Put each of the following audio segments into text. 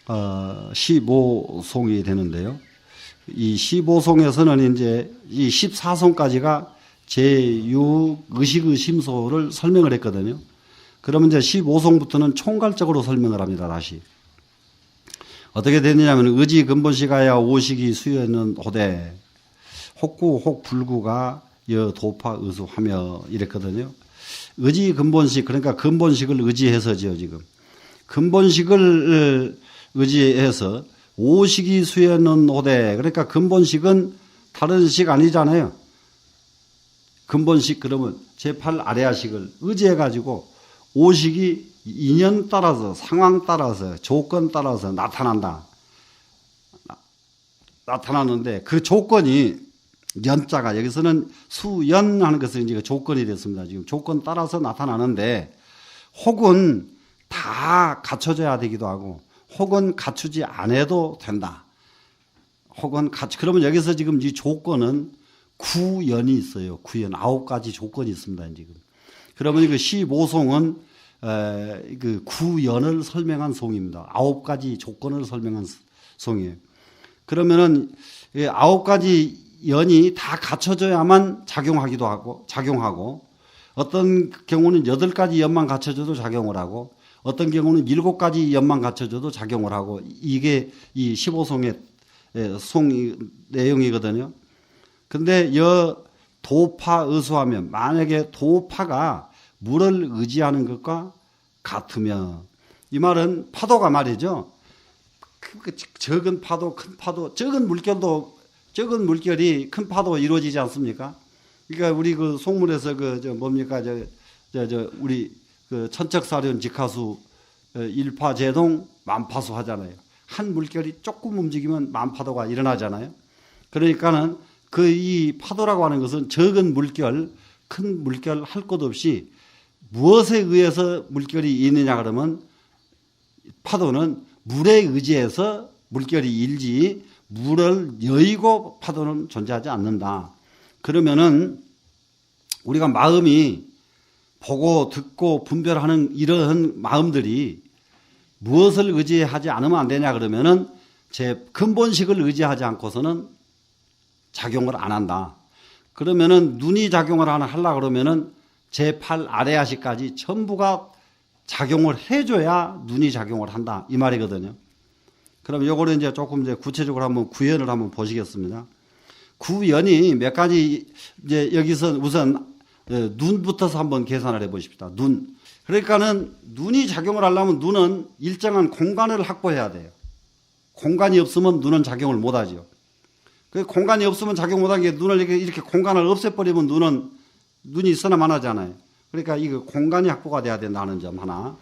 15송이 되는데요. 이 15송에서는 이제 이 14송까지가 제6 의식의 심소를 설명을 했거든요. 그러면 이제 15송부터는 총괄적으로 설명을 합니다. 다시. 어떻게 되느냐면 의지 근본시가야 오식이 수여는 호대 혹구 혹불구가 여 도파 의수하며 이랬거든요. 의지 근본식 그러니까 근본식을 의지해서죠. 지금 근본식을 의지해서 오식이 수여는 호대 그러니까 근본식은 다른 식 아니잖아요. 근본식 그러면 제8 아래아식을 의지해가지고 오식이 인연 따라서 상황 따라서 조건 따라서 나타나는데 그 조건이 연자가 여기서는 수연하는 것은 이제 조건이 됐습니다. 지금 조건 따라서 나타나는데 혹은 다 갖춰져야 되기도 하고 혹은 갖추지 않아도 된다. 그러면 여기서 지금 이 조건은 구연이 있어요. 구연 9가지 조건이 있습니다. 지금. 그러면 그 15송은 그 구연을 설명한 송입니다. 9가지 조건을 설명한 송이에요. 그러면은 9가지 연이 다 갖춰져야만 작용하고 어떤 경우는 8가지 연만 갖춰져도 작용을 하고 어떤 경우는 7가지 연만 갖춰져도 작용을 하고 이게 이 15송의 송 내용이거든요. 근데 도파 의수하면 만약에 도파가 물을 의지하는 것과 같으면 이 말은 파도가 말이죠. 적은 파도, 큰 파도, 적은 물결이 큰 파도가 이루어지지 않습니까? 그러니까 우리 그 속물에서 우리 그 천척사련 직하수 일파제동 만파수 하잖아요. 한 물결이 조금 움직이면 만파도가 일어나잖아요. 그러니까는 이 파도라고 하는 것은 적은 물결, 큰 물결 할 것 없이 무엇에 의해서 물결이 있느냐 그러면 파도는 물에 의지해서 물결이 일지 물을 여의고 파도는 존재하지 않는다. 그러면은 우리가 마음이 보고 듣고 분별하는 이러한 마음들이 무엇을 의지하지 않으면 안 되냐 그러면은 제 근본식을 의지하지 않고서는 작용을 안 한다. 그러면은 눈이 작용을 하려고 그러면은 제8 아래아식까지 전부가 작용을 해줘야 눈이 작용을 한다. 이 말이거든요. 그럼 요거를 이제 조금 이제 구체적으로 한번 구연을 한번 보시겠습니다. 구연이 몇 가지 이제 여기서 우선 눈부터서 한번 계산을 해 보십시다. 눈. 그러니까는 눈이 작용을 하려면 눈은 일정한 공간을 확보해야 돼요. 공간이 없으면 눈은 작용을 못 하죠. 그 공간이 없으면 작용 못 하는 게 눈을 이렇게 공간을 없애버리면 눈이 있으나 마나잖아요. 그러니까 이거 공간이 확보가 돼야 된다는 점 하나.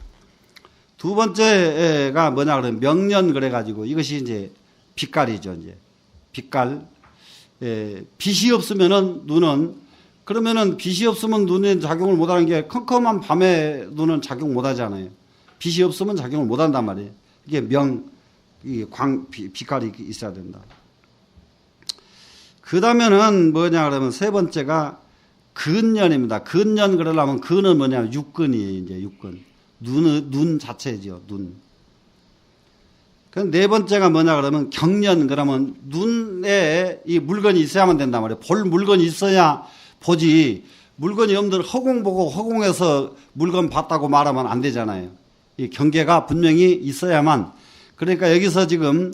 두 번째가 뭐냐 그러면 명년 그래가지고 이것이 이제 빛깔이죠. 이제 빛깔. 빛이 없으면은 눈은 그러면은 빛이 없으면 눈에 작용을 못 하는 게 컴컴한 밤에 눈은 작용 못 하잖아요. 빛이 없으면 작용을 못 한단 말이에요. 이게 빛깔이 있어야 된다. 그 다음에는 뭐냐 그러면 세 번째가 근년입니다. 근년 그러려면 근은 뭐냐 육근이에요. 이제 육근. 눈 자체죠. 눈. 네 번째가 뭐냐 그러면 경년 그러면 눈에 이 물건이 있어야만 된단 말이에요. 볼 물건이 있어야 보지. 물건이 없는 허공 보고 허공에서 물건 봤다고 말하면 안 되잖아요. 이 경계가 분명히 있어야만. 그러니까 여기서 지금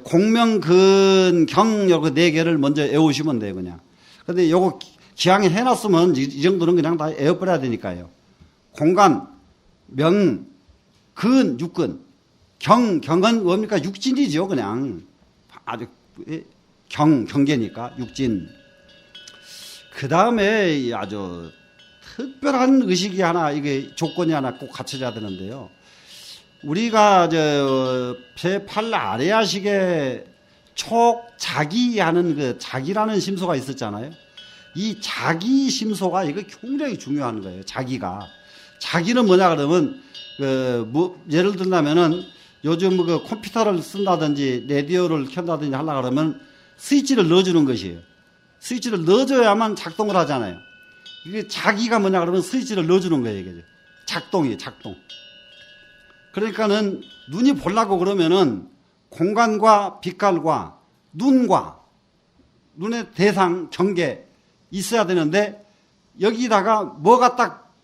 공명, 근, 경, 네 개를 먼저 외우시면 돼요, 그냥. 근데 요거 기왕에 해놨으면 이 정도는 그냥 다 외워버려야 되니까요. 공간, 명, 근, 육근. 경은 뭡니까? 육진이죠, 그냥. 아주, 경계니까, 육진. 그 다음에 아주 특별한 의식이 하나, 이게 조건이 하나 꼭 갖춰져야 되는데요. 우리가 제8 아래아식에 촉자기하는 그 자기라는 심소가 있었잖아요. 이 자기 심소가 이거 굉장히 중요한 거예요. 자기는 뭐냐 그러면 예를 들자면은 요즘 그 컴퓨터를 쓴다든지 라디오를 켠다든지 하려고 그러면 스위치를 넣어주는 것이에요. 스위치를 넣어줘야만 작동을 하잖아요. 이게 자기가 뭐냐 그러면 스위치를 넣어주는 거예요. 이게 작동이에요. 작동. 그러니까는 눈이 보려고 그러면은 공간과 빛깔과 눈과 눈의 대상 경계 있어야 되는데 여기다가 뭐가 딱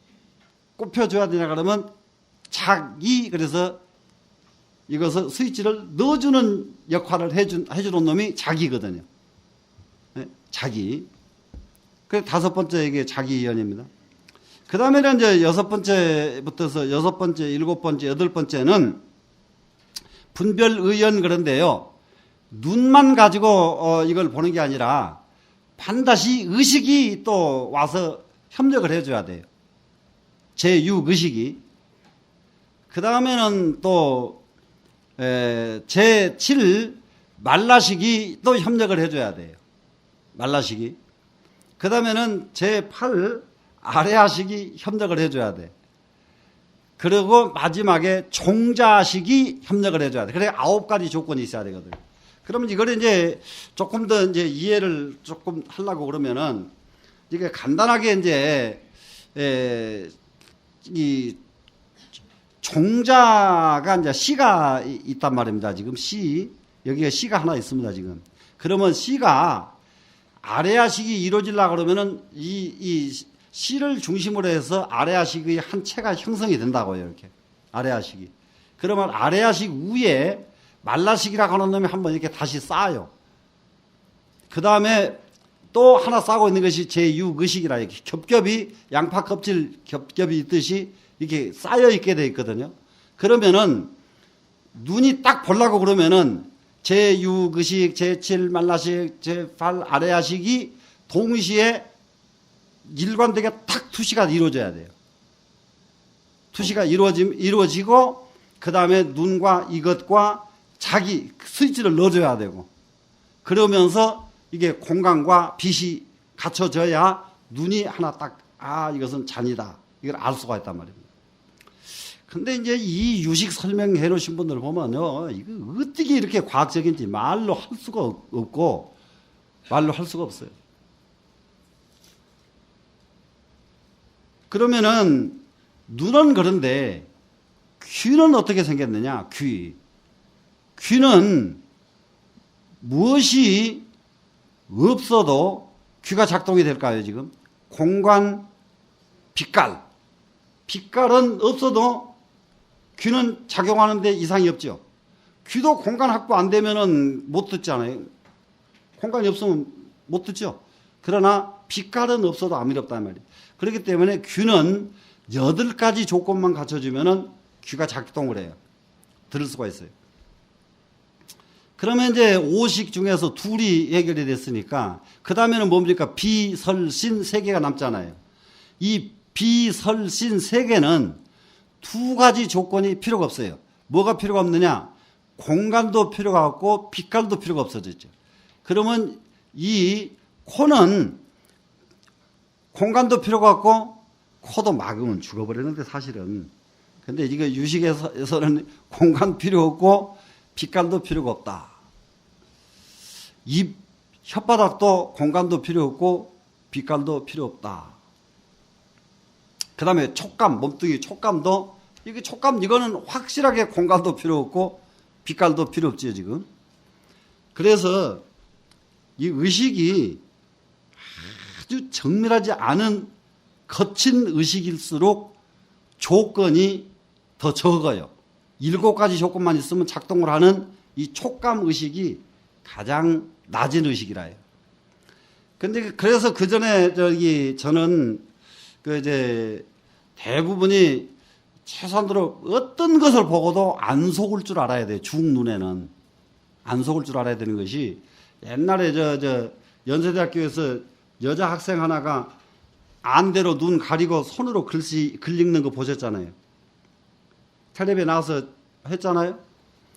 꼽혀줘야 되냐 그러면 자기, 그래서 이것을 스위치를 넣어주는 역할을 해주는 놈이 자기거든요. 네? 자기. 그래서 다섯 번째 이게 자기이언입니다. 그 다음에는 이제 여섯 번째부터서 여섯 번째, 일곱 번째, 여덟 번째는 분별의언. 그런데요, 눈만 가지고 이걸 보는 게 아니라 반드시 의식이 또 와서 협력을 해줘야 돼요. 제6의식이. 그 다음에는 또 제7 말라식이 또 협력을 해줘야 돼요. 말라식이. 그 다음에는 제8 아래아식이 협력을 해줘야 돼. 그리고 마지막에 종자식이 협력을 해줘야 돼. 그래 9가지 조건이 있어야 되거든. 그러면 이걸 이제 조금 더 이제 이해를 조금 하려고 그러면은 이게 간단하게 이제 이 종자가 이제 C가 있단 말입니다. 지금 C, 여기가 C가 하나 있습니다. 지금. 그러면 C가 아래아식이 이루어지려고 그러면은 이 C를 중심으로 해서 아래아식의 한 체가 형성이 된다고요. 이렇게. 아래아식이. 그러면 아래아식 위에 말라식이라고 하는 놈이 한번 이렇게 다시 쌓아요. 그 다음에 또 하나 쌓고 있는 것이 제6의식이라 이렇게 겹겹이 양파 껍질 겹겹이 있듯이 이렇게 쌓여 있게 돼 있거든요. 그러면은 눈이 딱 보려고 그러면은 제6의식, 제7 말라식, 제8 아래아식이 동시에 일관되게 탁 투시가 이루어져야 돼요. 투시가 이루어지고 그 다음에 눈과 이것과 자기 스위치를 넣어줘야 되고, 그러면서 이게 공간과 빛이 갖춰져야 눈이 하나 딱, 아, 이것은 잔이다, 이걸 알 수가 있단 말입니다. 근데 이제 이 유식 설명해 놓으신 분들 보면요, 이거 어떻게 이렇게 과학적인지 말로 할 수가 없고, 말로 할 수가 없어요. 그러면은 눈은 그런데 귀는 어떻게 생겼느냐? 귀는 무엇이 없어도 귀가 작동이 될까요? 지금 공간, 빛깔. 빛깔은 없어도 귀는 작용하는데 이상이 없죠. 귀도 공간 확보 안 되면은 못 듣잖아요. 공간이 없으면 못 듣죠. 그러나 빛깔은 없어도 안 어렵단 말이에요. 그렇기 때문에 귀는 8가지 조건만 갖춰주면은 귀가 작동을 해요. 들을 수가 있어요. 그러면 이제 5식 중에서 둘이 해결이 됐으니까 그 다음에는 뭡니까? 비, 설, 신 3개가 남잖아요. 이 비, 설, 신 3개는 2가지 조건이 필요가 없어요. 뭐가 필요가 없느냐? 공간도 필요가 없고 빛깔도 필요가 없어졌죠. 그러면 이 코는 공간도 필요가 없고 코도 막으면 죽어버리는데 사실은. 근데 이거 유식에서는 공간 필요 없고 빛깔도 필요가 없다. 입, 혓바닥도 공간도 필요 없고 빛깔도 필요 없다. 그 다음에 촉감, 몸뚱이 촉감도, 이거는 확실하게 공간도 필요 없고 빛깔도 필요 없지요, 지금. 그래서 이 의식이 아주 정밀하지 않은 거친 의식일수록 조건이 더 적어요. 7가지 조건만 있으면 작동을 하는 이 촉감 의식이 가장 낮은 의식이라요. 근데 그래서 그 전에 저는 이제 대부분이 최소한으로 어떤 것을 보고도 안 속을 줄 알아야 돼요. 중눈에는 안 속을 줄 알아야 되는 것이, 옛날에 연세대학교에서 여자 학생 하나가 안대로 눈 가리고 손으로 글 읽는 거 보셨잖아요. 텔레비에 나와서 했잖아요.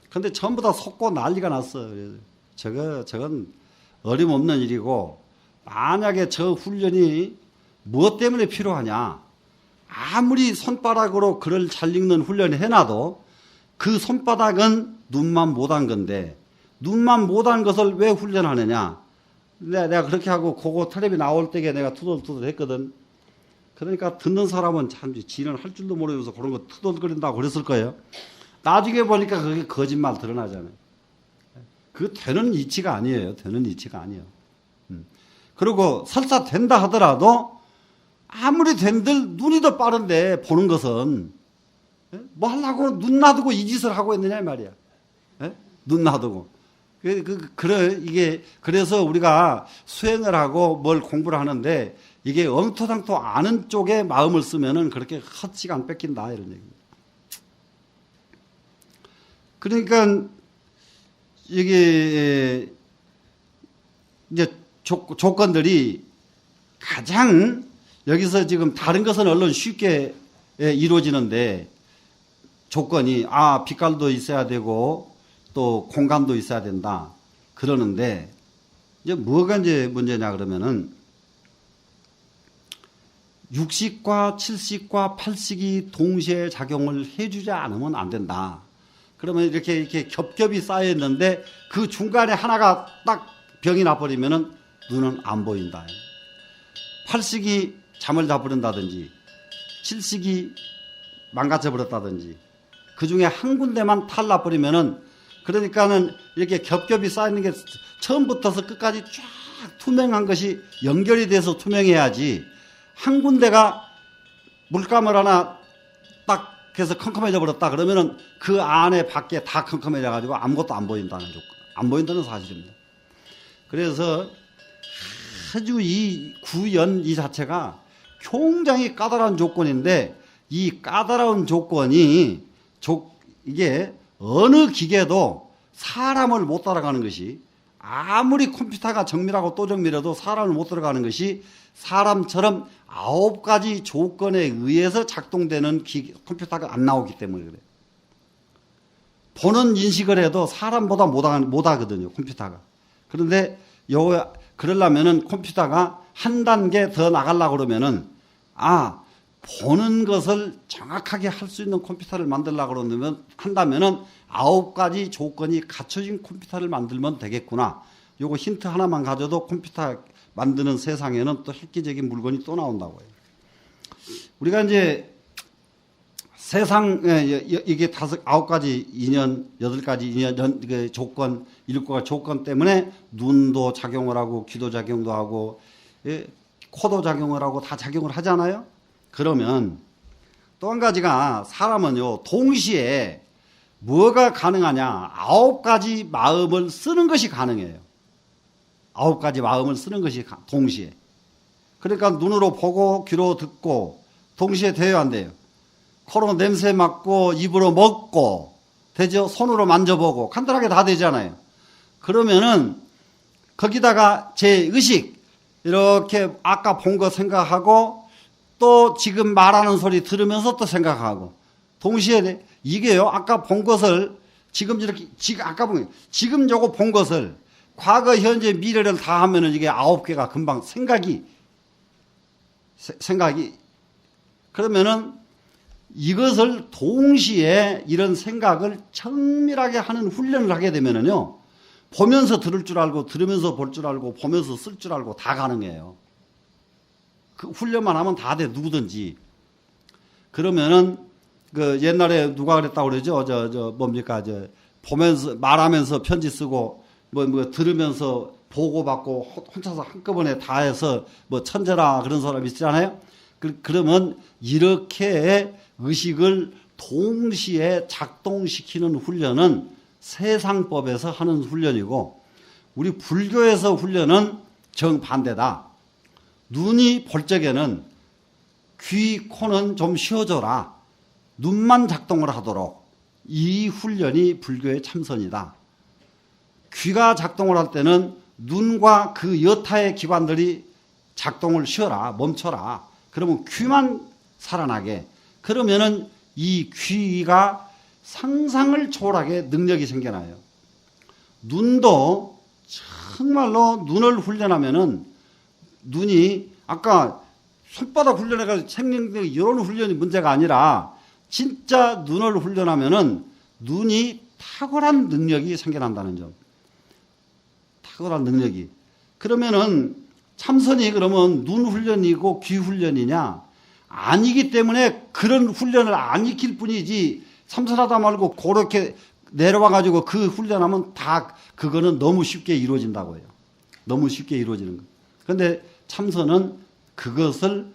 근데 전부 다 속고 난리가 났어요. 저건 어림없는 일이고, 만약에 저 훈련이 무엇 때문에 필요하냐? 아무리 손바닥으로 글을 잘 읽는 훈련을 해놔도 그 손바닥은 눈만 못한 건데, 눈만 못한 것을 왜 훈련하느냐? 내가 그렇게 하고 그거 텔레비 나올 때에 내가 투덜투덜 했거든. 그러니까 듣는 사람은 참 지는 할 줄도 모르면서 그런 거 투덜거린다고 그랬을 거예요. 나중에 보니까 그게 거짓말 드러나잖아요. 그거 되는 이치가 아니에요. 되는 이치가 아니에요. 그리고 설사 된다 하더라도 아무리 된들 눈이 더 빠른데 보는 것은 뭐 하려고 눈 놔두고 이 짓을 하고 있느냐 이 말이야. 눈 놔두고. 그래서 우리가 수행을 하고 뭘 공부를 하는데 이게 엉터당토 아는 쪽에 마음을 쓰면은 그렇게 헛시간 뺏긴다 이런 얘기입니다. 그러니까 이게 이제 조건들이 가장 여기서 지금 다른 것은 얼른 쉽게 이루어지는데 조건이 빛깔도 있어야 되고 또 공간도 있어야 된다 그러는데 이제 뭐가 이제 문제냐 그러면은 육식과 칠식과 팔식이 동시에 작용을 해주지 않으면 안 된다. 그러면 이렇게 겹겹이 쌓여 있는데 그 중간에 하나가 딱 병이 나버리면은 눈은 안 보인다. 팔식이 잠을 자버린다든지 칠식이 망가져 버렸다든지 그 중에 한 군데만 탈나버리면은 그러니까는 이렇게 겹겹이 쌓이는 게 처음부터서 끝까지 쫙 투명한 것이 연결이 돼서 투명해야지 한 군데가 물감을 하나 딱 해서 컴컴해져 버렸다 그러면은 그 안에 밖에 다 컴컴해져 가지고 아무것도 안 보인다는 조건, 안 보인다는 사실입니다. 그래서 아주 이 구연 이 자체가 굉장히 까다로운 조건인데 이 까다로운 조건이 이게 어느 기계도 사람을 못 따라가는 것이 아무리 컴퓨터가 정밀하고 또 정밀해도 사람을 못 따라가는 것이 사람처럼 9가지 조건에 의해서 작동되는 컴퓨터가 안 나오기 때문에 그래요. 보는 인식을 해도 사람보다 못하거든요, 컴퓨터가. 그런데 그러려면은 컴퓨터가 한 단계 더 나가려고 그러면은, 보는 것을 정확하게 할 수 있는 컴퓨터를 만들려고 한다면은 9가지 조건이 갖춰진 컴퓨터를 만들면 되겠구나. 요거 힌트 하나만 가져도 컴퓨터 만드는 세상에는 또 획기적인 물건이 또 나온다고 해요. 우리가 이제 이게 9가지 인연, 8가지 인연, 조건, 7가지 조건 때문에 눈도 작용을 하고, 귀도 작용도 하고, 코도 작용을 하고 다 작용을 하잖아요? 그러면 또 한 가지가 사람은요, 동시에 뭐가 가능하냐? 9가지 마음을 쓰는 것이 가능해요. 9가지 마음을 쓰는 것이 동시에. 그러니까 눈으로 보고 귀로 듣고 동시에 돼요, 안 돼요? 코로 냄새 맡고 입으로 먹고 되죠? 손으로 만져보고 간단하게 다 되잖아요. 그러면은 거기다가 제 의식 이렇게 아까 본 거 생각하고 또 지금 말하는 소리 들으면서 또 생각하고 동시에 이게요, 아까 본 것을 지금 이렇게 아까 지금 저거 본 것을 과거, 현재, 미래를 다 하면은 이게 9개가 금방 생각이 그러면은 이것을 동시에 이런 생각을 정밀하게 하는 훈련을 하게 되면은요, 보면서 들을 줄 알고, 들으면서 볼 줄 알고, 보면서 쓸 줄 알고 다 가능해요. 그 훈련만 하면 다 돼, 누구든지. 그러면은 그 옛날에 누가 그랬다고 그러죠? 보면서, 말하면서 편지 쓰고, 들으면서 보고받고 혼자서 한꺼번에 다 해서 천재라 그런 사람 있잖아요? 그러면 이렇게 의식을 동시에 작동시키는 훈련은 세상법에서 하는 훈련이고, 우리 불교에서 훈련은 정반대다. 눈이 볼 적에는 귀, 코는 좀 쉬어줘라. 눈만 작동을 하도록. 이 훈련이 불교의 참선이다. 귀가 작동을 할 때는 눈과 그 여타의 기관들이 작동을 쉬어라, 멈춰라. 그러면 귀만 살아나게. 그러면은 이 귀가 상상을 초월하게 능력이 생겨나요. 눈도 정말로 눈을 훈련하면은 눈이 아까 손바닥 훈련해가지고 생명력 이런 훈련이 문제가 아니라 진짜 눈을 훈련하면은 눈이 탁월한 능력이 생겨난다는 점. 탁월한 능력이. 그러면은 참선이 그러면 눈 훈련이고 귀 훈련이냐? 아니기 때문에 그런 훈련을 안 익힐 뿐이지 참선하다 말고 그렇게 내려와가지고 그 훈련하면 다 그거는 너무 쉽게 이루어진다고 해요. 너무 쉽게 이루어지는 거. 그런데 참선은 그것을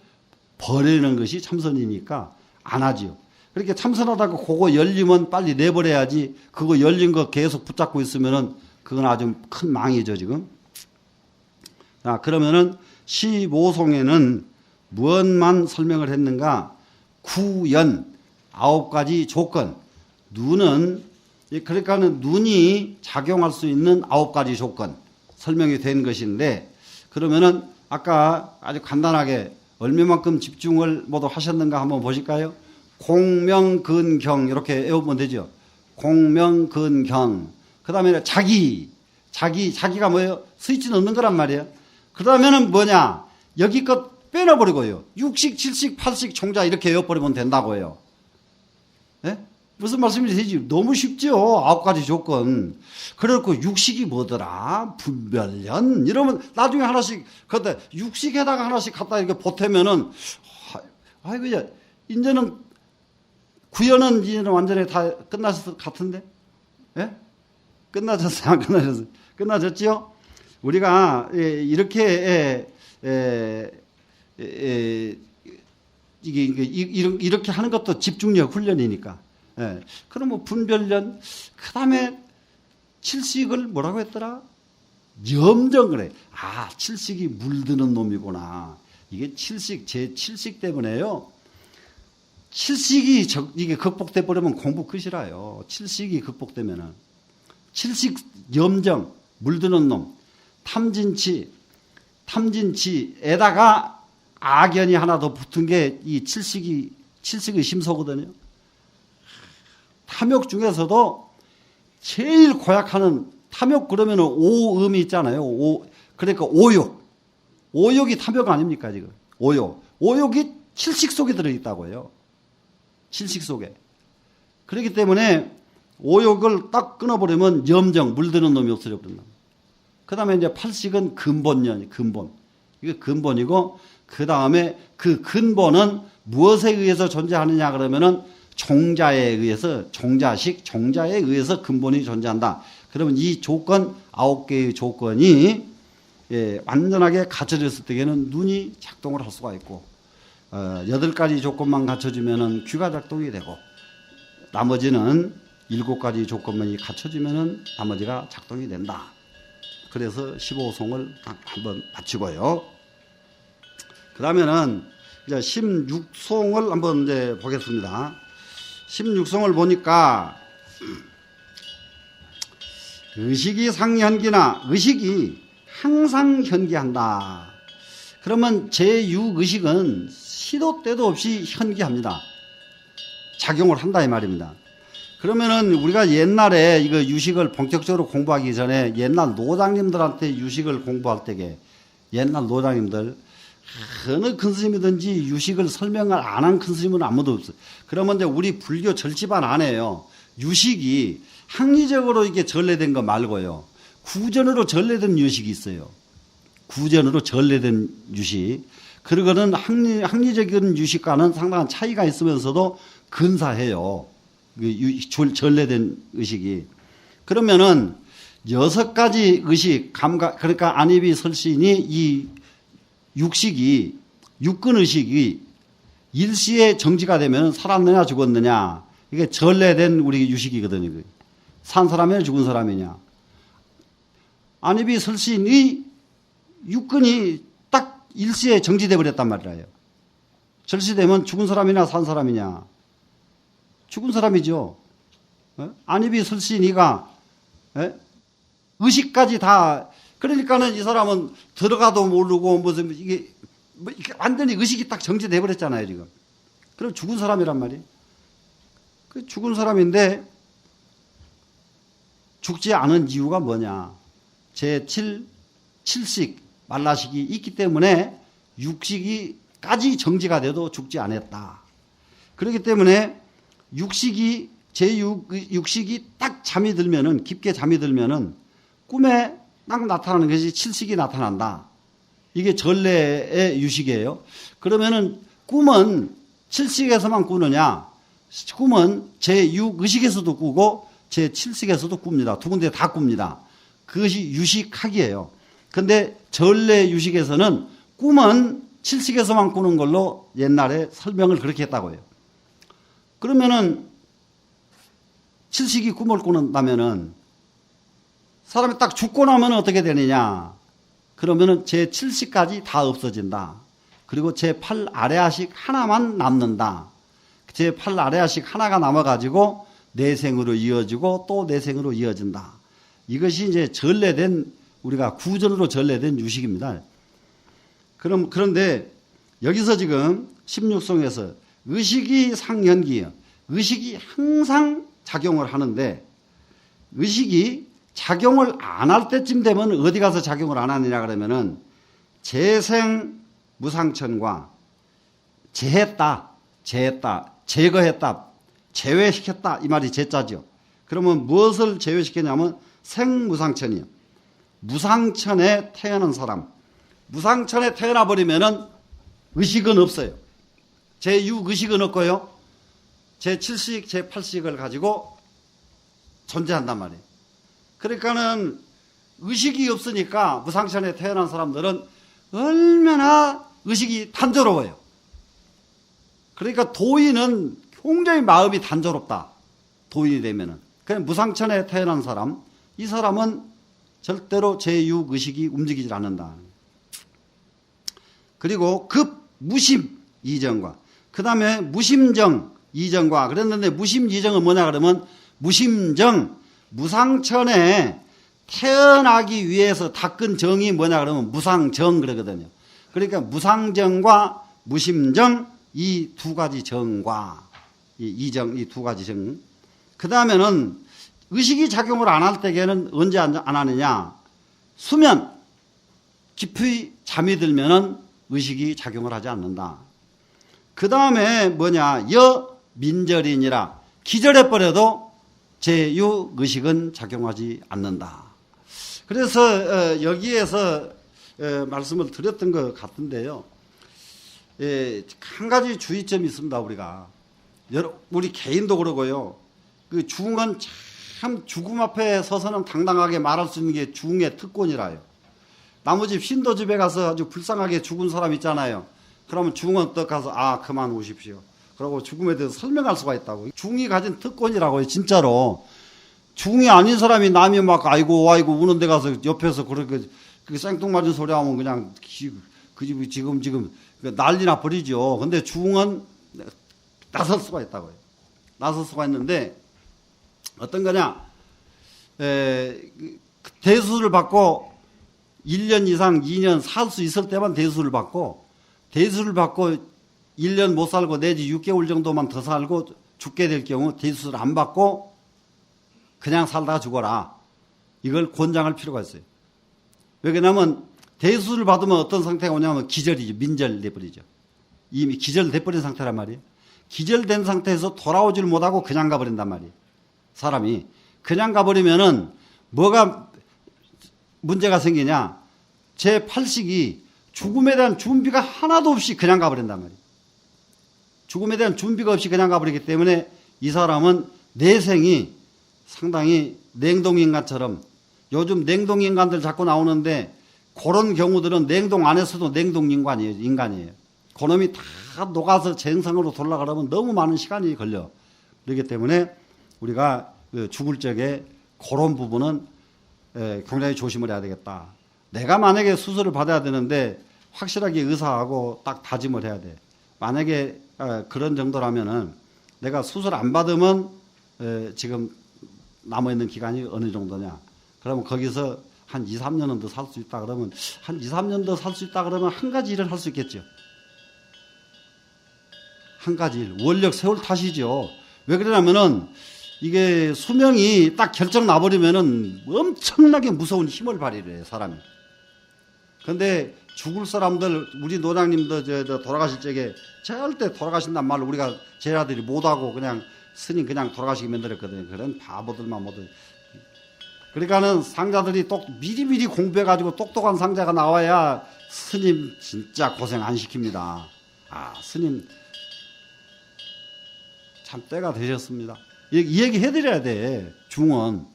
버리는 것이 참선이니까 안 하지요. 그렇게 참선하다가 그거 열리면 빨리 내버려야지 그거 열린 거 계속 붙잡고 있으면은 그건 아주 큰 망이죠, 지금. 자, 그러면은 15송에는 무엇만 설명을 했는가? 구연, 9가지 조건. 눈은, 그러니까는 눈이 작용할 수 있는 9가지 조건 설명이 된 것인데, 그러면은 아까 아주 간단하게 얼마만큼 집중을 모두 하셨는가 한번 보실까요? 공명근경 이렇게 외우면 되죠. 공명근경. 그 다음에 자기가 뭐예요? 스위치 넣는 거란 말이에요. 그 다음에는 뭐냐? 여기껏 빼놔버리고요. 6식, 7식, 8식 총자 이렇게 외워버리면 된다고요. 예? 무슨 말씀인지 되지? 너무 쉽죠? 9가지 조건. 그렇고 6식이 뭐더라? 분별련. 이러면 나중에 하나씩, 그때 6식에다가 하나씩 갖다 이렇게 보태면은, 아이고, 이제는 구연은 이제는 완전히 다 끝났을 것 같은데? 예? 끝나졌어요? 안 끝나졌어요? 끝나졌지요? 우리가 이렇게 이렇게 하는 것도 집중력 훈련이니까. 예. 그럼 뭐 분별련, 그 다음에 칠식을 뭐라고 했더라? 염정을 해. 아, 칠식이 물드는 놈이구나. 이게 칠식, 제 칠식 때문에요. 칠식이 이게 극복돼 버리면 공부 끝이라요. 칠식이 극복되면은. 칠식, 염정, 물드는 놈, 탐진치에다가 악연이 하나 더 붙은 게 이 칠식의 심소거든요. 탐욕 중에서도 제일 고약하는 탐욕 그러면은 오음이 있잖아요. 그러니까 오욕. 오욕이 탐욕 아닙니까, 지금? 오욕이 칠식 속에 들어있다고 해요. 칠식 속에. 그렇기 때문에 오욕을 딱 끊어버리면 염정, 물드는 놈이 없어져 버린다. 그 다음에 이제 팔식은 근본. 이게 근본이고, 그 다음에 그 근본은 무엇에 의해서 존재하느냐 그러면은 종자에 의해서, 종자에 의해서 근본이 존재한다. 그러면 이 조건, 9개의 조건이 완전하게 갖춰졌을 때에는 눈이 작동을 할 수가 있고, 8가지 조건만 갖춰지면은 귀가 작동이 되고, 나머지는 7가지 조건만이 갖춰지면은 나머지가 작동이 된다. 그래서 15송을 한번 마치고요. 그 다음에는 이제 16송을 한번 이제 보겠습니다. 16송을 보니까 의식이 상현기나 의식이 항상 현기한다. 그러면 제6의식은 시도 때도 없이 현기합니다. 작용을 한다 이 말입니다. 그러면은 우리가 옛날에 이거 유식을 본격적으로 공부하기 전에 옛날 노장님들한테 유식을 공부할 때에 옛날 노장님들 어느 큰 스님이든지 유식을 설명을 안 한 큰 스님은 아무도 없어요. 그러면 이제 우리 불교 절집안 안에요. 유식이 학리적으로 이게 전래된 거 말고요. 구전으로 전래된 유식이 있어요. 구전으로 전래된 유식. 그러고는 학리적인 유식과는 상당한 차이가 있으면서도 근사해요. 전래된 의식이. 그러면은 6가지 의식, 감각, 그러니까 안입이 설신이 이 육식이, 육근의식이 일시에 정지가 되면 살았느냐 죽었느냐. 이게 전래된 우리 유식이거든요. 산 사람이냐 죽은 사람이냐. 안입이 설신이 육근이 딱 일시에 정지돼 버렸단 말이에요. 절시되면 죽은 사람이냐 산 사람이냐. 죽은 사람이죠. 안입이 설신이가 의식까지 다. 그러니까는 이 사람은 들어가도 모르고 무슨 이게 완전히 의식이 딱 정지돼 버렸잖아요 지금. 그럼 죽은 사람이란 말이에요. 그 죽은 사람인데 죽지 않은 이유가 뭐냐? 제7식 말라식이 있기 때문에 육식이까지 정지가 돼도 죽지 않았다. 그렇기 때문에 제6식이 딱 잠이 들면은, 깊게 잠이 들면은 꿈에 딱 나타나는 것이 7식이 나타난다. 이게 전래의 유식이에요. 그러면은 꿈은 7식에서만 꾸느냐? 꿈은 제6의식에서도 꾸고 제7식에서도 꿉니다. 두 군데 다 꿉니다. 그것이 유식학이에요. 근데 전래 유식에서는 꿈은 7식에서만 꾸는 걸로 옛날에 설명을 그렇게 했다고 해요. 그러면은 7식이 꿈을 꾸는다면은 사람이 딱 죽고 나면 어떻게 되느냐? 그러면은 제7식까지 다 없어진다. 그리고 제8 아레아식 하나만 남는다. 제8 아레아식 하나가 남아가지고 내생으로 이어지고 또 내생으로 이어진다. 이것이 이제 전래된, 우리가 구전으로 전래된 유식입니다. 그런데 여기서 지금 16송에서 의식이 상현기예요. 의식이 항상 작용을 하는데, 의식이 작용을 안 할 때쯤 되면 어디 가서 작용을 안 하느냐 그러면은 재생 무상천과 제했다, 제거했다, 제외시켰다 이 말이 제자죠. 그러면 무엇을 제외시켰냐면 생무상천이요. 무상천에 태어난 사람, 무상천에 태어나 버리면은 의식은 없어요. 제6의식은 없고요. 제7식, 제8식을 가지고 존재한단 말이에요. 그러니까는 의식이 없으니까 무상천에 태어난 사람들은 얼마나 의식이 단조로워요. 그러니까 도인은 굉장히 마음이 단조롭다. 도인이 되면은. 그냥 무상천에 태어난 사람, 이 사람은 절대로 제6의식이 움직이질 않는다. 그리고 급 무심 이정과, 그 다음에 무심정 이정과, 그랬는데 무심 이정은 뭐냐 그러면 무심정, 무상천에 태어나기 위해서 닦은 정이 뭐냐 그러면 무상정 그러거든요. 그러니까 무상정과 무심정 이 두 가지 정과 이정 이 두 가지 정. 그 다음에는 의식이 작용을 안 할 때에는 언제 안 하느냐? 수면 깊이 잠이 들면은 의식이 작용을 하지 않는다. 그 다음에 뭐냐? 여민절이니라, 기절해 버려도 제6의식은 작용하지 않는다. 그래서 여기에서 말씀을 드렸던 것 같은데요. 한 가지 주의점이 있습니다. 우리 개인도 그러고요. 그 중은 참 죽음 앞에 서서는 당당하게 말할 수 있는 게 중의 특권이라요. 나무 집 신도 집에 가서 아주 불쌍하게 죽은 사람 있잖아요. 그러면 중은 떡 가서 그만 오십시오. 그러고 죽음에 대해서 설명할 수가 있다고. 중이 가진 특권이라고요. 진짜로. 중이 아닌 사람이 남이 막 아이고 우는 데 가서 옆에서 그렇게 생뚱맞은 소리 하면 그냥 그 집이 지금 난리나 버리죠. 근데 중은 나설 수가 있다고요. 나설 수가 있는데 어떤 거냐? 대수를 받고 1년 이상 2년 살 수 있을 때만 대수를 받고 1년 못 살고 내지 6개월 정도만 더 살고 죽게 될 경우 대수를 안 받고 그냥 살다가 죽어라. 이걸 권장할 필요가 있어요. 왜냐하면 대수를 받으면 어떤 상태가 오냐면 기절이죠. 민절돼버리죠. 이미 기절돼버린 상태란 말이에요. 기절된 상태에서 돌아오질 못하고 그냥 가버린단 말이에요. 사람이. 그냥 가버리면은 뭐가 문제가 생기냐. 제8식이 죽음에 대한 준비가 하나도 없이 그냥 가버린단 말이에요. 죽음에 대한 준비가 없이 그냥 가버리기 때문에 이 사람은 내생이 상당히 냉동인간처럼, 요즘 냉동인간들 자꾸 나오는데 그런 경우들은 냉동 안에서도 냉동인간이에요. 그놈이 다 녹아서 정상으로 돌아가려면 너무 많은 시간이 걸려. 그렇기 때문에 우리가 죽을 적에 그런 부분은 굉장히 조심을 해야 되겠다. 내가 만약에 수술을 받아야 되는데 확실하게 의사하고 딱 다짐을 해야 돼. 만약에 그런 정도라면은 내가 수술 안 받으면 지금 남아있는 기간이 어느 정도냐. 그러면 거기서 한 2, 3년은 더 살 수 있다 그러면 한 2, 3년 더 살 수 있다 그러면 한 가지 일을 할 수 있겠죠. 한 가지 일. 원력 세월 탓이죠. 왜 그러냐면은 이게 수명이 딱 결정 나버리면은 엄청나게 무서운 힘을 발휘를 해요, 사람이. 근데 죽을 사람들, 우리 노장님도 돌아가실 적에 절대 돌아가신단 말로 우리가 제자들이 못하고 그냥 스님 그냥 돌아가시게 만들었거든요. 그런 바보들만 모두. 그러니까는 상자들이 미리미리 공부해가지고 똑똑한 상자가 나와야 스님 진짜 고생 안 시킵니다. 스님 참 때가 되셨습니다. 이 얘기 해드려야 돼, 중원.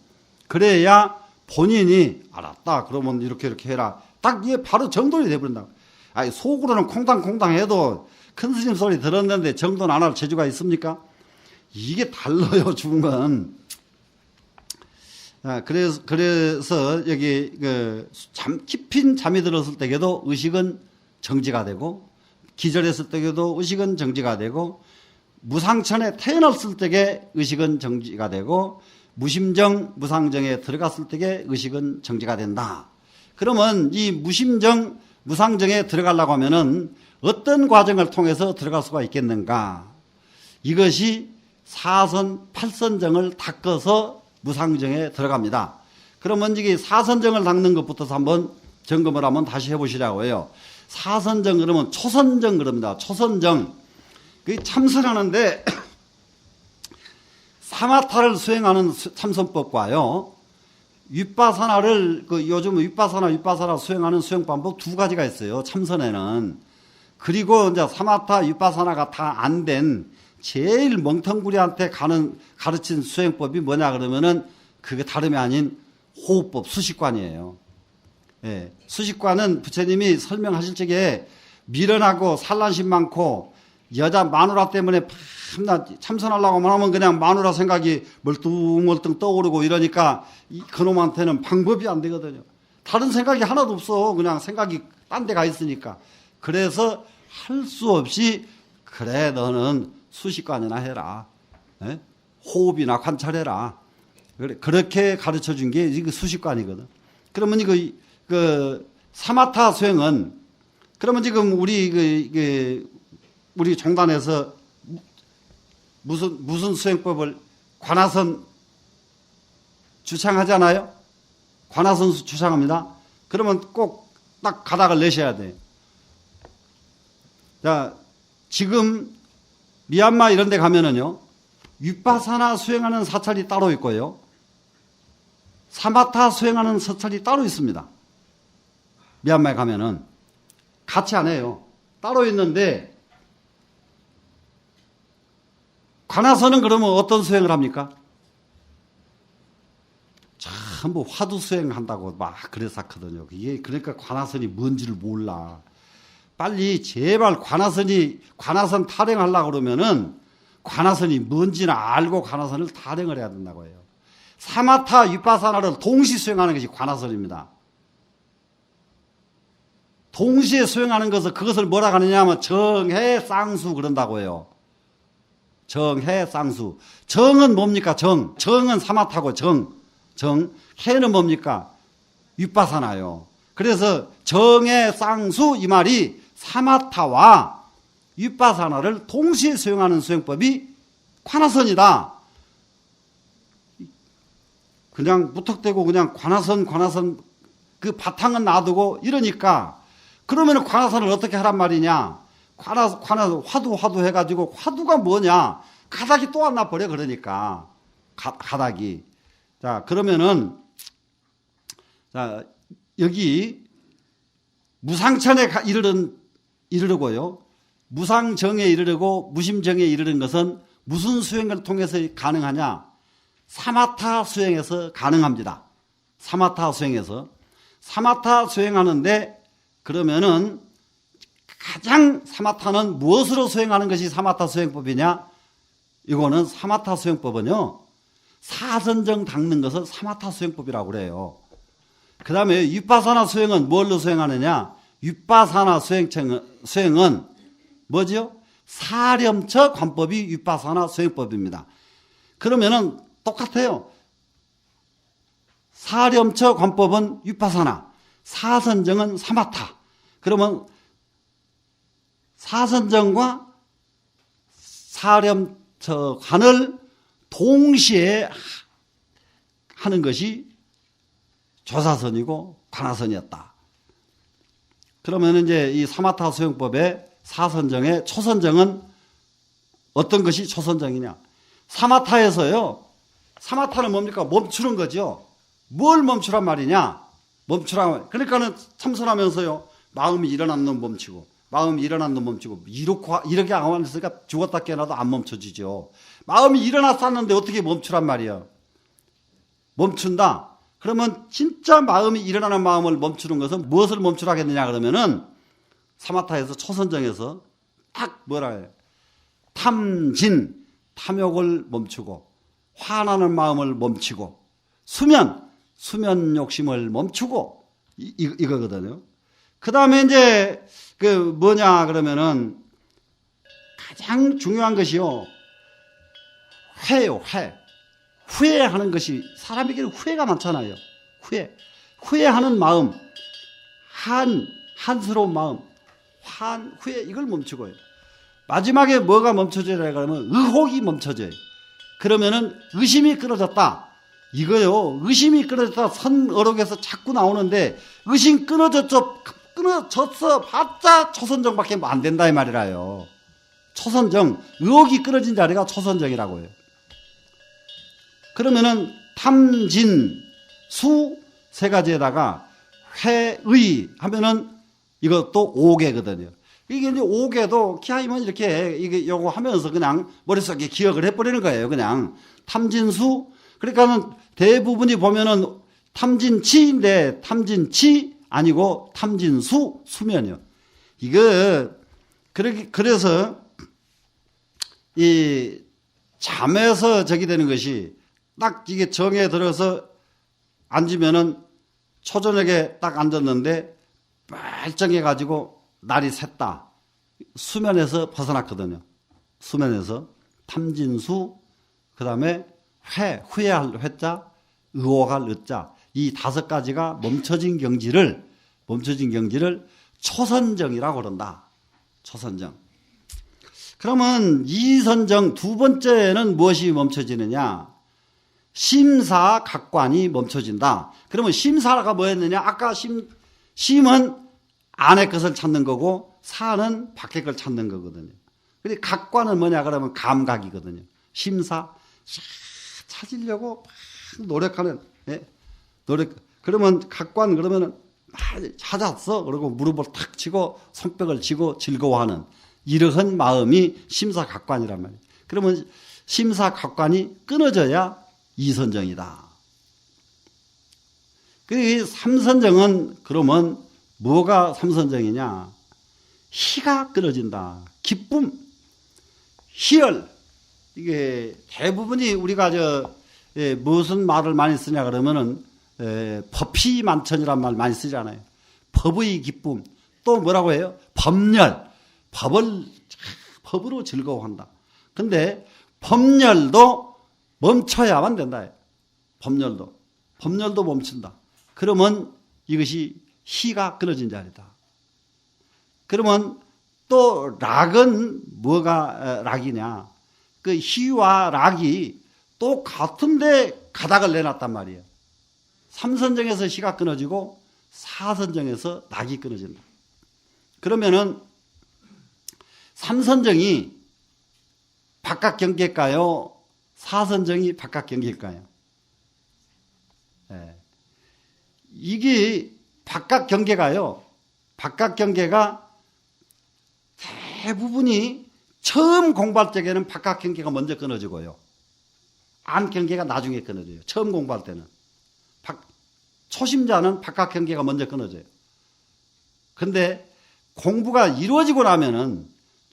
그래야 본인이 알았다. 그러면 이렇게 해라. 딱 이게 바로 정돈이 돼버린다. 아니, 속으로는 콩당콩당 해도 큰 스님 소리 들었는데 정돈 안 할 재주가 있습니까? 이게 달라요, 중은. 그래서 여기 깊은 잠이 들었을 때에도 의식은 정지가 되고, 기절했을 때에도 의식은 정지가 되고, 무상천에 태어났을 때에 의식은 정지가 되고, 무심정, 무상정에 들어갔을 때에 의식은 정지가 된다. 그러면 이 무심정, 무상정에 들어가려고 하면은 어떤 과정을 통해서 들어갈 수가 있겠는가? 이것이 4선, 8선정을 닦아서 무상정에 들어갑니다. 그러면 이게 4선정을 닦는 것부터 한번 점검을 한번 다시 해보시라고 해요. 4선정 그러면 초선정 그럽니다. 초선정. 그 참선하는데 사마타를 수행하는 참선법과요, 윗바사나를 요즘 윗바사나 수행하는 수행방법 두 가지가 있어요. 참선에는. 그리고 이제 사마타 윗바사나가 다 안 된 제일 멍텅구리한테 가르친 수행법이 뭐냐 그러면은 그게 다름이 아닌 호흡법, 수식관이에요. 예. 수식관은 부처님이 설명하실 적에 미련하고 산란심 많고 여자 마누라 때문에 밤낮 참선하려고 하면 그냥 마누라 생각이 멀뚱멀뚱 떠오르고 이러니까 그놈한테는 방법이 안 되거든요. 다른 생각이 하나도 없어. 그냥 생각이 딴 데 가 있으니까. 그래서 할 수 없이 그래 너는 수식관이나 해라. 예? 호흡이나 관찰해라. 그렇게 가르쳐 준 게 이거 수식관이거든. 그러면 사마타 수행은, 그러면 지금 우리 종단에서 무슨 수행법을 관하선 주창하잖아요. 관하선 주창합니다. 그러면 꼭 딱 가닥을 내셔야 돼요. 자, 지금 미얀마 이런 데 가면은요, 윗바사나 수행하는 사찰이 따로 있고요, 사마타 수행하는 사찰이 따로 있습니다. 미얀마에 가면은 같이 안 해요. 따로 있는데, 관하선은 그러면 어떤 수행을 합니까? 전부 화두 수행한다고 막 그랬었거든요. 이게 그러니까 관하선이 뭔지를 몰라. 빨리 제발 관하선 타령하려고 그러면은 관하선이 뭔지는 알고 관하선을 타령을 해야 된다고 해요. 사마타 윗바사나를 동시 수행하는 것이 관하선입니다. 동시에 수행하는 것을, 그것을 뭐라 하느냐 하면 정해 쌍수 그런다고 해요. 정해 쌍수. 정은 뭡니까? 정은 사마타고 해는 뭡니까? 윗바사나요. 그래서 정해 쌍수 이 말이 사마타와 윗바사나를 동시에 수행하는 수행법이 관하선이다. 그냥 무턱대고 그냥 관하선 그 바탕은 놔두고 이러니까, 그러면 관하선을 어떻게 하란 말이냐? 화두 해가지고, 화두가 뭐냐? 가닥이 또 안 나버려, 그러니까. 가닥이. 자, 그러면은, 자, 여기, 무상천에 이르르고요, 무상정에 이르르고, 무심정에 이르는 것은 무슨 수행을 통해서 가능하냐? 사마타 수행에서 가능합니다. 사마타 수행하는데, 그러면은, 가장 사마타는 무엇으로 수행하는 것이 사마타 수행법이냐? 이거는 사마타 수행법은요, 사선정 닦는 것을 사마타 수행법이라고 그래요. 그 다음에 윗바사나 수행은 뭘로 수행하느냐? 윗바사나 수행은 뭐죠? 사렴처 관법이 윗바사나 수행법입니다. 그러면은 똑같아요. 사렴처 관법은 윗바사나, 사선정은 사마타. 그러면 사선정과 사렴처 관을 동시에 하는 것이 조사선이고 관하선이었다. 그러면 이제 이 사마타 수행법의 사선정의 초선정은 어떤 것이 초선정이냐? 사마타에서요, 사마타는 뭡니까? 멈추는 거죠. 뭘 멈추란 말이냐? 그러니까는 참선하면서요, 마음이 일어나는 놈 멈추고, 마음이 일어났는 멈추고 이렇게 안 했으니까 죽었다 깨어나도 안 멈춰지죠. 마음이 일어났었는데 어떻게 멈추란 말이야. 멈춘다. 그러면 진짜 마음이 일어나는 마음을 멈추는 것은 무엇을 멈추라겠느냐 그러면은 사마타에서 초선정에서 딱 뭐라 해요. 탐진, 탐욕을 멈추고 화나는 마음을 멈추고 수면 욕심을 멈추고 이거거든요. 그 다음에 이제 그 뭐냐 그러면은 가장 중요한 것이요. 회요, 회. 후회하는 것이 사람에게는 후회가 많잖아요. 후회하는 마음, 한스러운 마음, 후회 이걸 멈추고요. 마지막에 뭐가 멈춰져야 그러면 의혹이 멈춰져요. 그러면은 의심이 끊어졌다. 이거요. 의심이 끊어졌다. 선어록에서 자꾸 나오는데 의심 끊어졌어 봤자 초선정밖에 안 된다 이 말이라요. 초선정, 의혹이 끊어진 자리가 초선정이라고 해요. 그러면은 탐진, 수 세 가지에다가 회의 하면은 이것도 오개거든요. 이게 이제 오개도 기하이면 이렇게 이게 요거 하면서 그냥 머릿속에 기억을 해버리는 거예요. 그냥 탐진수. 그러니까는 대부분이 보면은 탐진치인데 탐진치 아니고 탐진수, 수면이요. 이거 그래서 이 잠에서 저기 되는 것이 딱 이게 정에 들어서 앉으면은 초저녁에 딱 앉았는데 멀쩡해가지고 날이 샜다. 수면에서 벗어났거든요. 수면에서 탐진수, 그 다음에 후회할 회자, 의혹할 의자, 이 5가지가 멈춰진 경지를 초선정이라고 그런다. 초선정. 그러면 이선정 두 번째는 무엇이 멈춰지느냐? 심사각관이 멈춰진다. 그러면 심사가 뭐였느냐? 아까 심은 안의 것을 찾는 거고 사는 밖의 걸 찾는 거거든요. 근데 각관은 뭐냐 그러면 감각이거든요. 심사 찾으려고 막 노력하는 노력. 그러면 각관 그러면은 찾았어. 그리고 무릎을 탁 치고 손뼉을 치고 즐거워하는 이러한 마음이 심사각관이란 말이에요. 그러면 심사각관이 끊어져야 이선정이다. 그리고 삼선정은 그러면 뭐가 삼선정이냐? 희가 끊어진다. 기쁨, 희열. 이게 대부분이 우리가 무슨 말을 많이 쓰냐 그러면은 법희만천이란 말 많이 쓰잖아요. 법의 기쁨. 또 뭐라고 해요? 법열. 법으로 즐거워한다. 근데 법열도 멈춰야만 된다. 법열도 멈춘다. 그러면 이것이 희가 끊어진 자리다. 그러면 또 락은 뭐가 락이냐? 그 희와 락이 또 같은데 가닥을 내놨단 말이에요. 삼선정에서 희가 끊어지고 사선정에서 락이 끊어진다. 그러면은 삼선정이 바깥 경계일까요? 사선정이 바깥 경계일까요? 네. 이게 바깥 경계가요. 바깥 경계가 대부분이 처음 공부할 적에는 바깥 경계가 먼저 끊어지고요. 안 경계가 나중에 끊어져요. 처음 공부할 때는. 초심자는 바깥 경계가 먼저 끊어져요. 근데 공부가 이루어지고 나면은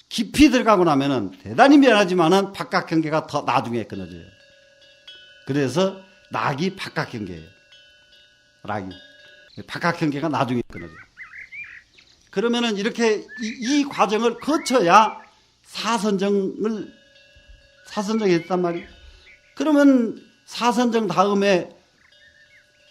깊이 들어가고 나면은 대단히 미안하지만은 바깥 경계가 더 나중에 끊어져요. 그래서 낙이 바깥 경계예요. 낙이. 바깥 경계가 나중에 끊어져요. 그러면은 이렇게 이 과정을 거쳐야 사선정이 됐단 말이에요. 그러면 사선정 다음에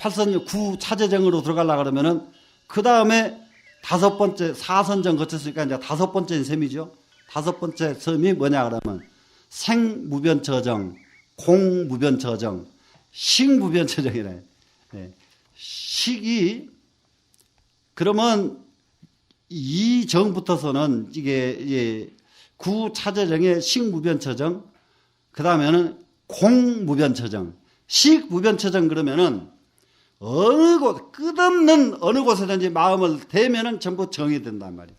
8선정 9차제정으로 들어가려고 그러면은 그 다음에 5번째 사선정 거쳤으니까 이제 5번째인 셈이죠. 5번째 셈이 뭐냐 그러면 생무변처정, 공무변처정, 식무변처정이래. 네. 식이 그러면 이 정부터서는 이게 9차제정의 식무변처정, 그 다음에는 공무변처정, 식무변처정 그러면은 어느 곳, 끝없는 어느 곳에든지 마음을 대면은 전부 정이 된단 말이에요.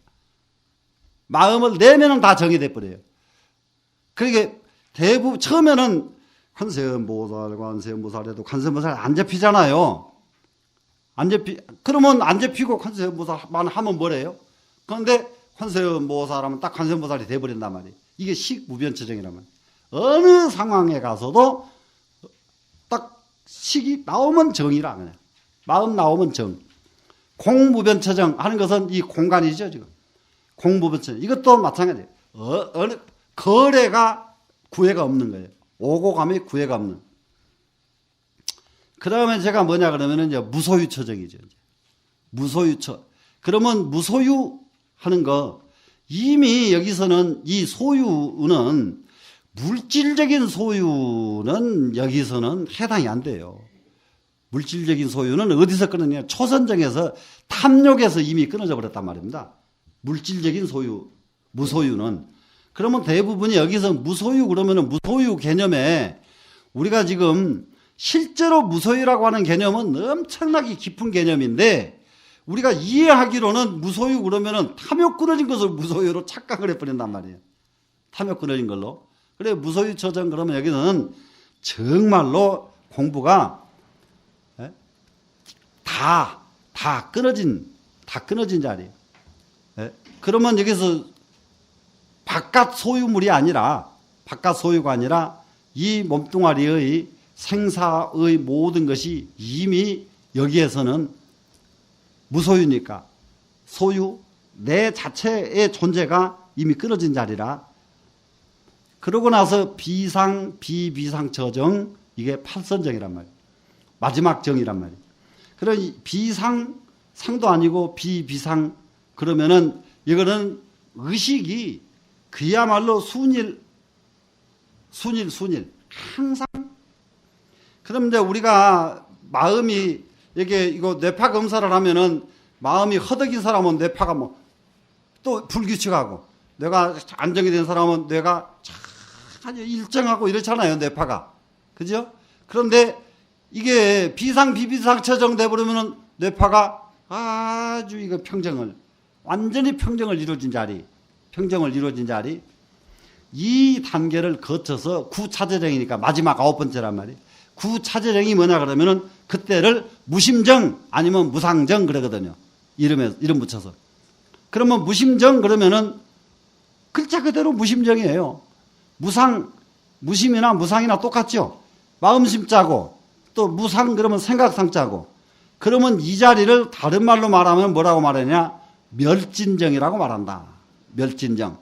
마음을 내면은 다 정이 돼버려요. 그러니까 대부분 처음에는 관세음보살 해도 관세음보살 안 잡히잖아요. 그러면 안 잡히고 관세음보살만 하면 뭐래요? 그런데 관세음보살 하면 딱 관세음보살이 돼버린단 말이에요. 이게 식무변처정이란 말이에요. 어느 상황에 가서도 딱 식이 나오면 정이라 그래요. 마음 나오면 정. 공무변처정 하는 것은 이 공간이죠, 지금. 공무변처정. 이것도 마찬가지예요. 어느 거래가 구애가 없는 거예요. 오고 감이 구애가 없는. 그 다음에 제가 뭐냐 그러면은 이제 무소유처정이죠. 무소유처. 그러면 무소유 하는 거, 이미 여기서는 이 소유는, 물질적인 소유는 여기서는 해당이 안 돼요. 물질적인 소유는 어디서 끊느냐? 초선정에서 탐욕에서 이미 끊어져 버렸단 말입니다. 물질적인 소유, 무소유는. 그러면 대부분이 여기서 무소유 그러면은 무소유 개념에 우리가 지금 실제로 무소유라고 하는 개념은 엄청나게 깊은 개념인데 우리가 이해하기로는 무소유 그러면은 탐욕 끊어진 것을 무소유로 착각을 해버린단 말이에요. 탐욕 끊어진 걸로. 그래 무소유 처정 그러면 여기는 정말로 공부가 다 끊어진 자리예요. 그러면 여기서 바깥 소유물이 아니라, 바깥 소유가 아니라 이 몸뚱아리의 생사의 모든 것이 이미 여기에서는 무소유니까 소유, 내 자체의 존재가 이미 끊어진 자리라. 그러고 나서 비상, 비비상 처정, 이게 팔선정이란 말이에요. 마지막 정이란 말이에요. 그럼 비상, 상도 아니고 비비상, 그러면은 이거는 의식이 그야말로 순일. 항상. 그런데 우리가 마음이, 이거 뇌파 검사를 하면은 마음이 허덕인 사람은 뇌파가 뭐 또 불규칙하고, 뇌가 안정이 된 사람은 뇌가 아주 일정하고 이렇잖아요, 뇌파가. 그죠? 그런데 이게 비상, 비비상 처정돼 버리면은 뇌파가 아주 이거 완전히 평정을 이루어진 자리. 이 단계를 거쳐서 구차제정이니까 마지막 9번째란 말이에요. 구차제정이 뭐냐 그러면은 그때를 무심정 아니면 무상정 그러거든요. 이름 붙여서. 그러면 무심정 그러면은 글자 그대로 무심정이에요. 무심이나 무상이나 똑같죠. 마음심자고 또 무상 그러면 생각상자고. 그러면 이 자리를 다른 말로 말하면 뭐라고 말하냐? 멸진정이라고 말한다. 멸진정.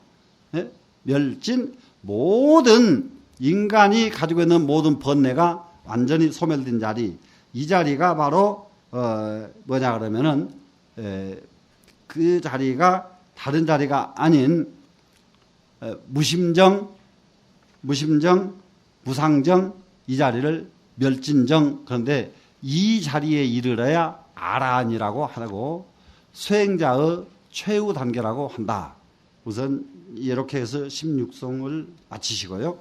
네? 멸진, 모든 인간이 가지고 있는 모든 번뇌가 완전히 소멸된 자리. 이 자리가 바로 뭐냐 그러면은 그 자리가 다른 자리가 아닌 무심정, 무상정, 이 자리를 멸진정. 그런데 이 자리에 이르러야 아라한이라고 하고 수행자의 최후 단계라고 한다. 우선 이렇게 해서 16송을 마치시고요.